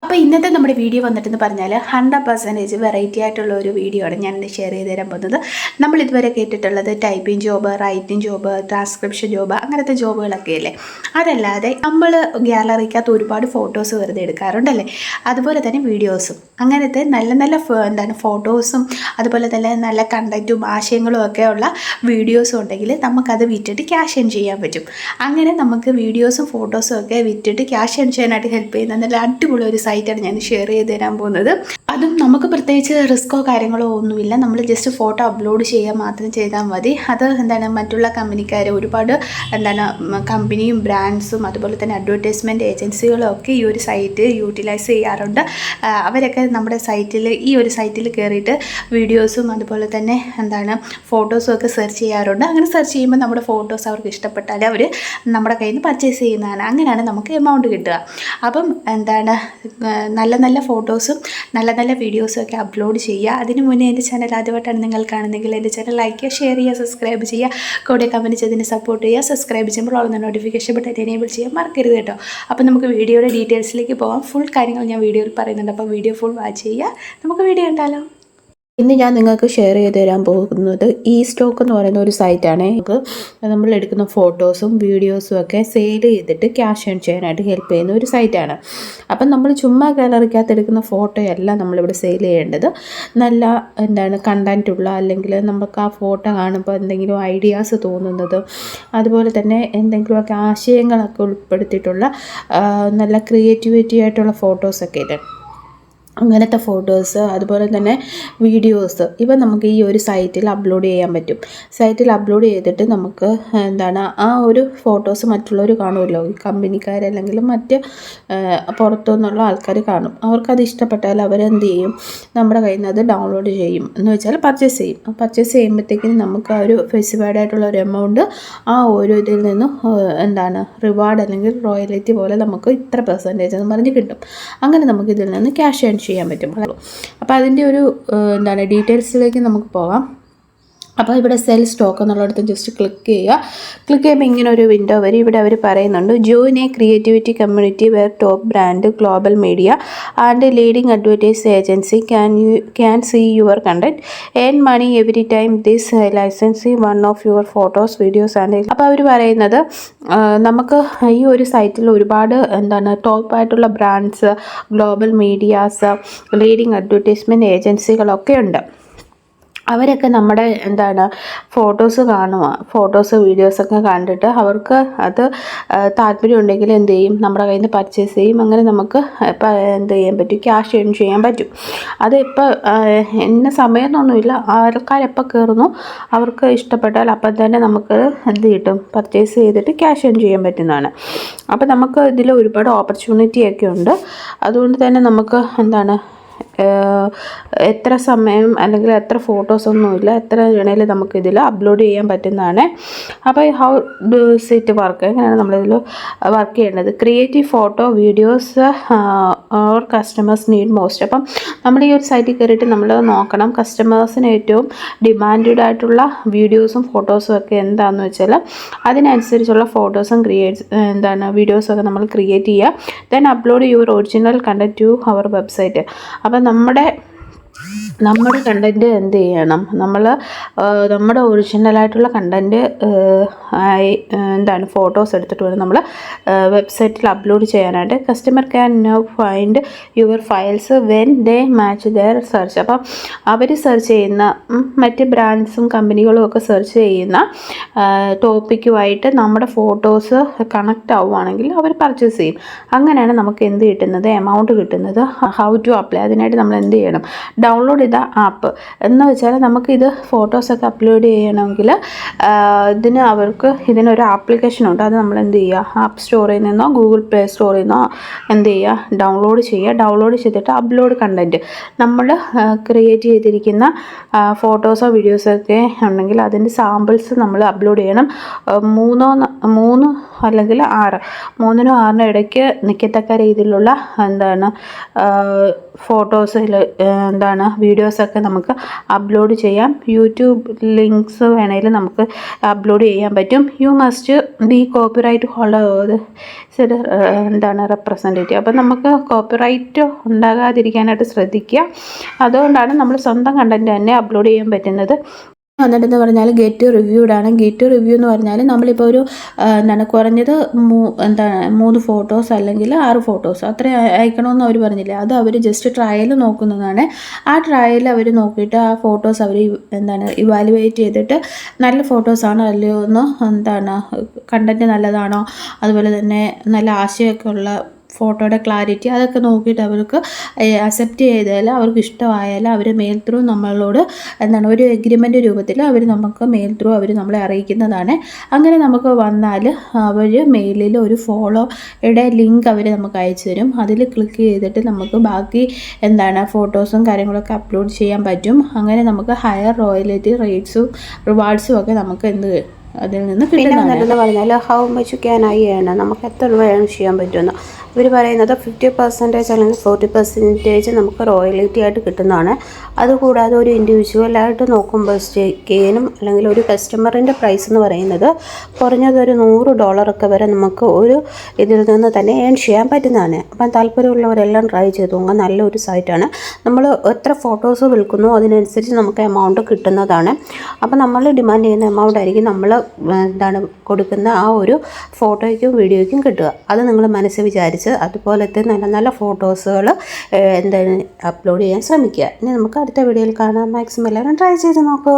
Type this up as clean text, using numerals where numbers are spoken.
അപ്പോൾ ഇന്നത്തെ നമ്മുടെ വീഡിയോ വന്നിട്ടെന്ന് പറഞ്ഞാൽ 100% വെറൈറ്റി ആയിട്ടുള്ള ഒരു വീഡിയോ ആണ് ഞാൻ ഷെയർ ചെയ്ത് തരാൻ പോകുന്നത്. നമ്മൾ ഇതുവരെ കേട്ടിട്ടുള്ളത് typing job, writing job, transcription job, അങ്ങനത്തെ ജോബുകളൊക്കെ അല്ലേ. അതല്ലാതെ നമ്മൾ ഗ്യാലറിക്കകത്ത് ഒരുപാട് ഫോട്ടോസ് വെറുതെ എടുക്കാറുണ്ടല്ലേ, അതുപോലെ തന്നെ വീഡിയോസും അങ്ങനത്തെ നല്ല നല്ല ഫോട്ടോസും അതുപോലെ തന്നെ നല്ല കണ്ടൻറ്റും ആശയങ്ങളും ഒക്കെ ഉള്ള വീഡിയോസും ഉണ്ടെങ്കിൽ നമുക്കത് വിറ്റിട്ട് ക്യാഷ് ഏൺ ചെയ്യാൻ പറ്റും. അങ്ങനെ നമുക്ക് വീഡിയോസും ഫോട്ടോസും ഒക്കെ വിറ്റിട്ട് ക്യാഷ് ഏൺ ചെയ്യാനായിട്ട് ഹെൽപ്പ് ചെയ്യുന്ന നല്ല അടിപൊളി ഒരു സൈറ്റാണ് ഞാൻ ഷെയർ ചെയ്ത് തരാൻ പോകുന്നത്. അതും നമുക്ക് പ്രത്യേകിച്ച് റിസ്ക്കോ കാര്യങ്ങളോ ഒന്നുമില്ല. നമ്മൾ ജസ്റ്റ് ഫോട്ടോ അപ്ലോഡ് ചെയ്യുക മാത്രം ചെയ്താൽ മതി. അത് മറ്റുള്ള കമ്പനിക്കാർ ഒരുപാട് കമ്പനിയും ബ്രാൻഡ്സും അതുപോലെ തന്നെ അഡ്വർടൈസ്മെൻറ്റ് ഏജൻസികളും ഒക്കെ ഈ ഒരു സൈറ്റ് യൂട്ടിലൈസ് ചെയ്യാറുണ്ട്. അവരൊക്കെ നമ്മുടെ സൈറ്റിൽ ഈ ഒരു സൈറ്റിൽ കയറിയിട്ട് വീഡിയോസും അതുപോലെ തന്നെ ഫോട്ടോസും ഒക്കെ സെർച്ച് ചെയ്യാറുണ്ട്. അങ്ങനെ സെർച്ച് ചെയ്യുമ്പോൾ നമ്മുടെ ഫോട്ടോസ് അവർക്ക് ഇഷ്ടപ്പെട്ടാൽ അവർ നമ്മുടെ കയ്യിൽ നിന്ന് പർച്ചേസ് ചെയ്യുന്നതാണ്. അങ്ങനെയാണ് നമുക്ക് എമൗണ്ട് കിട്ടുക. അപ്പം നല്ല നല്ല ഫോട്ടോസും നല്ല നല്ല വീഡിയോസും ഒക്കെ അപ്ലോഡ് ചെയ്യുക. അതിന് മുന്നേ എൻ്റെ ചാനൽ ആദ്യമായിട്ടാണ് നിങ്ങൾ കാണുന്നതെങ്കിൽ എൻ്റെ ചാനൽ ലൈക്ക് ചെയ്യുക, ഷെയർ ചെയ്യുക, സബ്സ്ക്രൈബ് ചെയ്യുക, കൂടെ കമൻറ്റ് ചെയ്തതിന് സപ്പോർട്ട് ചെയ്യുക. സബ്സ്ക്രൈബ് ചെയ്യുമ്പോൾ ഉള്ള നോട്ടിഫിക്കേഷൻ ബട്ടൺ എനേബിൾ ചെയ്യാൻ മറക്കരുത് കേട്ടോ. അപ്പോൾ നമുക്ക് വീഡിയോയുടെ ഡീറ്റെയിൽസിലേക്ക് പോകാം. ഫുൾ കാര്യങ്ങൾ ഞാൻ വീഡിയോയിൽ പറയുന്നുണ്ട്. അപ്പോൾ വീഡിയോ ഫുൾ വാച്ച് ചെയ്യുക. നമുക്ക് വീഡിയോ കണ്ടാലോ. ഇന്ന് ഞാൻ നിങ്ങൾക്ക് ഷെയർ ചെയ്ത് തരാൻ പോകുന്നത് ഈ സ്റ്റോക്ക് എന്ന് പറയുന്ന ഒരു സൈറ്റാണ്. നമ്മൾ എടുക്കുന്ന ഫോട്ടോസും വീഡിയോസും ഒക്കെ സെയിൽ ചെയ്തിട്ട് ക്യാഷ് ഏൺ ചെയ്യാനായിട്ട് ഹെൽപ്പ് ചെയ്യുന്ന ഒരു സൈറ്റാണ്. അപ്പം നമ്മൾ ചുമ്മാ ഗാലറിക്കകത്ത് എടുക്കുന്ന ഫോട്ടോയല്ല നമ്മളിവിടെ സെയിൽ ചെയ്യേണ്ടത്. നല്ല കണ്ടൻറ്റുള്ള, അല്ലെങ്കിൽ നമുക്ക് ആ ഫോട്ടോ കാണുമ്പോൾ എന്തെങ്കിലും ഐഡിയാസ് തോന്നുന്നത്, അതുപോലെ തന്നെ എന്തെങ്കിലുമൊക്കെ ആശയങ്ങളൊക്കെ ഉൾപ്പെടുത്തിയിട്ടുള്ള നല്ല ക്രിയേറ്റിവിറ്റി ആയിട്ടുള്ള ഫോട്ടോസൊക്കെ ഇല്ലേ, അങ്ങനത്തെ ഫോട്ടോസ് അതുപോലെ തന്നെ വീഡിയോസ് ഇവ നമുക്ക് ഈ ഒരു സൈറ്റിൽ അപ്ലോഡ് ചെയ്യാൻ പറ്റും. സൈറ്റിൽ അപ്ലോഡ് ചെയ്തിട്ട് നമുക്ക് ആ ഒരു ഫോട്ടോസ് മറ്റുള്ളവർ കാണുമല്ലോ, ഈ കമ്പനിക്കാരല്ലെങ്കിൽ മറ്റ് പുറത്തുനിന്നുള്ള ആൾക്കാർ കാണും. അവർക്കത് ഇഷ്ടപ്പെട്ടാൽ അവരെന്ത് ചെയ്യും, നമ്മുടെ കയ്യിൽ നിന്ന് അത് ഡൗൺലോഡ് ചെയ്യും, എന്ന് വെച്ചാൽ പർച്ചേസ് ചെയ്യും. പർച്ചേസ് ചെയ്യുമ്പോഴത്തേക്കും നമുക്ക് ആ ഒരു സ്പെസിഫൈഡ് ആയിട്ടുള്ള ഒരു എമൗണ്ട് ആ ഒരു ഇതിൽ നിന്നും റിവാർഡ് അല്ലെങ്കിൽ റോയൽറ്റി പോലെ നമുക്ക് ഇത്ര പെർസെൻറ്റേജ് എന്ന് പറഞ്ഞ് കിട്ടും. അങ്ങനെ നമുക്ക് ഇതിൽ നിന്ന് ക്യാഷ് ഏൺ ചെയ്യാൻ പറ്റും. അപ്പോൾ അതിൻ്റെ ഒരു ഡീറ്റെയിൽസിലേക്ക് നമുക്ക് പോകാം. അപ്പോൾ ഇവിടെ സെൽ സ്റ്റോക്ക് എന്നുള്ളിടത്ത് ജസ്റ്റ് ക്ലിക്ക് ചെയ്യുക. ക്ലിക്ക് ചെയ്യുമ്പോൾ ഇങ്ങനെ ഒരു വിൻഡോ വരും. ഇവിടെ അവർ പറയുന്നുണ്ട്, join a creativity community where top brand, global media and leading advertise agency can see your content, earn money every time this licensee one of your photos, videos and. അപ്പോൾ അവർ പറയുന്നത് നമുക്ക് ഈ ഒരു സൈറ്റിൽ ഒരുപാട് ടോപ്പായിട്ടുള്ള brands, global medias, leading advertisement ഏജൻസികളൊക്കെ ഉണ്ട്. അവരൊക്കെ നമ്മുടെ ഫോട്ടോസ് കാണുക, ഫോട്ടോസ് വീഡിയോസൊക്കെ കണ്ടിട്ട് അവർക്ക് അത് താല്പര്യം ഉണ്ടെങ്കിൽ എന്ത് ചെയ്യും, നമ്മുടെ കയ്യിൽ നിന്ന് പർച്ചേസ് ചെയ്യും. അങ്ങനെ നമുക്ക് എന്ത് ചെയ്യാൻ പറ്റും, ക്യാഷ് ഏൺ ചെയ്യാൻ പറ്റും. അത് ഇപ്പോൾ എന്ന സമയമൊന്നുമില്ല, ആൾക്കാരെപ്പോൾ കയറുന്നു അവർക്ക് ഇഷ്ടപ്പെട്ടാൽ അപ്പം തന്നെ നമുക്ക് എന്ത് കിട്ടും, പർച്ചേസ് ചെയ്തിട്ട് ക്യാഷ് ഏൺ ചെയ്യാൻ പറ്റുന്നതാണ്. അപ്പോൾ നമുക്ക് ഇതിൽ ഒരുപാട് ഓപ്പർച്യൂണിറ്റിയൊക്കെ ഉണ്ട്. അതുകൊണ്ട് തന്നെ നമുക്ക് എത്ര സമയം അല്ലെങ്കിൽ എത്ര ഫോട്ടോസൊന്നുമില്ല, എത്ര വേണേലും നമുക്കിതിൽ അപ്ലോഡ് ചെയ്യാൻ പറ്റുന്നതാണ്. അപ്പോൾ ഹൗ ഡൂസ് ഇറ്റ് വർക്ക്, എങ്ങനെയാണ് നമ്മളിതിൽ വർക്ക് ചെയ്യേണ്ടത്. Creative photo videos or customers need most. അപ്പം നമ്മൾ ഈ ഒരു സൈറ്റിൽ കയറിയിട്ട് നമ്മൾ നോക്കണം കസ്റ്റമേഴ്സിന് ഏറ്റവും ഡിമാൻഡഡ് ആയിട്ടുള്ള വീഡിയോസും ഫോട്ടോസും ഒക്കെ എന്താണെന്ന് വെച്ചാൽ അതിനനുസരിച്ചുള്ള ഫോട്ടോസും വീഡിയോസും ഒക്കെ നമ്മൾ ക്രിയേറ്റ് ചെയ്യുക. Then upload your original content to our website. അപ്പം നമ്മുടെ കണ്ടൻറ്റ് എന്ത് ചെയ്യണം, നമ്മൾ നമ്മുടെ ഒറിജിനലായിട്ടുള്ള കണ്ടൻറ്റ് ഫോട്ടോസ് എടുത്തിട്ട് വേണം നമ്മൾ വെബ്സൈറ്റിൽ അപ്ലോഡ് ചെയ്യാനായിട്ട്. Customer can now find your files when they match their search. അപ്പം അവർ സെർച്ച് ചെയ്യുന്ന മറ്റ് ബ്രാൻഡ്സും കമ്പനികളും ഒക്കെ സെർച്ച് ചെയ്യുന്ന ടോപ്പിക്കുമായിട്ട് നമ്മുടെ ഫോട്ടോസ് കണക്റ്റ് ആവുകയാണെങ്കിൽ അവർ പർച്ചേസ് ചെയ്യും. അങ്ങനെയാണ് നമുക്ക് എന്ത് കിട്ടുന്നത്, എമൗണ്ട് കിട്ടുന്നത്. ഹൗ ടു അപ്ലൈ, അതിനായിട്ട് നമ്മൾ എന്ത് ചെയ്യണം, ഡൗൺലോഡ് ചെയ്ത ആപ്പ് എന്ന് വെച്ചാൽ നമുക്കിത് ഫോട്ടോസൊക്കെ അപ്ലോഡ് ചെയ്യണമെങ്കിൽ ഇതിനൊരു ആപ്ലിക്കേഷൻ ഉണ്ട്. അത് നമ്മൾ എന്ത് ചെയ്യുക, ആപ്പ് സ്റ്റോറിൽ നിന്നോ ഗൂഗിൾ പ്ലേ സ്റ്റോറിൽ നിന്നോ എന്ത് ചെയ്യുക, ഡൗൺലോഡ് ചെയ്യുക. ഡൗൺലോഡ് ചെയ്തിട്ട് അപ്ലോഡ് കണ്ടൻറ്റ് നമ്മൾ ക്രിയേറ്റ് ചെയ്തിരിക്കുന്ന ഫോട്ടോസോ വീഡിയോസോ ഒക്കെ ഉണ്ടെങ്കിൽ അതിൻ്റെ സാമ്പിൾസ് നമ്മൾ അപ്ലോഡ് ചെയ്യണം. 3 അല്ലെങ്കിൽ 6, 3-നും 6-നും ഇടയ്ക്ക് നിൽക്കത്തക്ക രീതിയിലുള്ള ഫോട്ടോസിൽ വീഡിയോസൊക്കെ നമുക്ക് അപ്ലോഡ് ചെയ്യാം. യൂട്യൂബ് ലിങ്ക്സ് വേണമെങ്കിൽ നമുക്ക് അപ്ലോഡ് ചെയ്യാൻ പറ്റും. You must be copyright holder representative. അപ്പം നമുക്ക് കോപ്പിറൈറ്റ് ഉണ്ടാകാതിരിക്കാനായിട്ട് ശ്രദ്ധിക്കുക. അതുകൊണ്ടാണ് നമ്മൾ സ്വന്തം കണ്ടൻറ്റ് തന്നെ അപ്ലോഡ് ചെയ്യാൻ പറ്റുന്നത്. വന്നിട്ടെന്ന് പറഞ്ഞാൽ ഗെറ്റ് റിവ്യൂഡ് ആണ്. ഗെറ്റ് റിവ്യൂ എന്ന് പറഞ്ഞാൽ നമ്മളിപ്പോൾ ഒരു കുറഞ്ഞത് 3 ഫോട്ടോസ് അല്ലെങ്കിൽ 6 ഫോട്ടോസ് അത്ര അയക്കണമെന്ന് അവർ പറഞ്ഞില്ലേ, അത് അവർ ജസ്റ്റ് ട്രയൽ നോക്കുന്നതാണ്. ആ ട്രയൽ അവർ നോക്കിയിട്ട് ആ ഫോട്ടോസ് അവർ ഇവാലുവേറ്റ് ചെയ്തിട്ട് നല്ല ഫോട്ടോസാണോ അല്ലയോ എന്ന് കണ്ടൻറ്റ് നല്ലതാണോ, അതുപോലെ തന്നെ നല്ല ആശയമൊക്കെ ഉള്ള ഫോട്ടോയുടെ ക്ലാരിറ്റി അതൊക്കെ നോക്കിയിട്ട് അവർക്ക് അക്സെപ്റ്റ് ചെയ്താൽ അവർക്ക് ഇഷ്ടമായാൽ അവർ മെയിൽ ത്രൂ നമ്മളോട് ഒരു എഗ്രിമെൻ്റ് രൂപത്തിൽ അവർ നമുക്ക് മെയിൽ ത്രൂ അവർ നമ്മളെ അറിയിക്കുന്നതാണ്. അങ്ങനെ നമുക്ക് വന്നാൽ അവർ മെയിലിൽ ഒരു ഫോളോയുടെ ലിങ്ക് അവർ നമുക്ക് അയച്ചു തരും. അതിൽ ക്ലിക്ക് ചെയ്തിട്ട് നമുക്ക് ബാക്കി ഫോട്ടോസും കാര്യങ്ങളൊക്കെ അപ്ലോഡ് ചെയ്യാൻ പറ്റും. അങ്ങനെ നമുക്ക് ഹയർ റോയൽറ്റി റേറ്റ്സും റിവാർഡ്സും ഒക്കെ നമുക്ക് അതിൽ നിന്ന് കിട്ടുന്നതെന്ന് പറഞ്ഞാൽ how much can I earn, നമുക്ക് എത്ര രൂപ ഏൺ ചെയ്യാൻ പറ്റുമെന്ന് ഇവർ പറയുന്നത് 50% അല്ലെങ്കിൽ 40% നമുക്ക് റോയൽറ്റി ആയിട്ട് കിട്ടുന്നതാണ്. അതുകൂടാതെ ഒരു ഇൻഡിവിജ്വലായിട്ട് നോക്കുമ്പോൾ സ്റ്റേക്കിനും അല്ലെങ്കിൽ ഒരു കസ്റ്റമറിൻ്റെ പ്രൈസ് എന്ന് പറയുന്നത് കുറഞ്ഞത് ഒരു $100 വരെ നമുക്ക് ഒരു ഇതിൽ നിന്ന് തന്നെ ഏൺ ചെയ്യാൻ പറ്റുന്നതാണ്. അപ്പം താല്പര്യമുള്ളവരെല്ലാം ട്രൈ ചെയ്തു നോക്കുക. നല്ലൊരു സൈറ്റാണ്. നമ്മൾ എത്ര ഫോട്ടോസ് വിൽക്കുന്നു അതിനനുസരിച്ച് നമുക്ക് എമൗണ്ട് കിട്ടുന്നതാണ്. അപ്പം നമ്മൾ ഡിമാൻഡ് ചെയ്യുന്ന എമൗണ്ട് ആയിരിക്കും നമ്മൾ കൊടുക്കുന്ന ആ ഒരു ഫോട്ടോയ്ക്കും വീഡിയോയ്ക്കും കിട്ടുക. അത് നിങ്ങൾ മനസ്സിൽ വിചാരിച്ച് അതുപോലത്തെ നല്ല നല്ല ഫോട്ടോസുകൾ അപ്ലോഡ് ചെയ്യാൻ ശ്രമിക്കുക. ഇനി നമുക്ക് അടുത്ത വീഡിയോയിൽ കാണാം. മാക്സിമം എല്ലാവരും ട്രൈ ചെയ്ത് നോക്കൂ.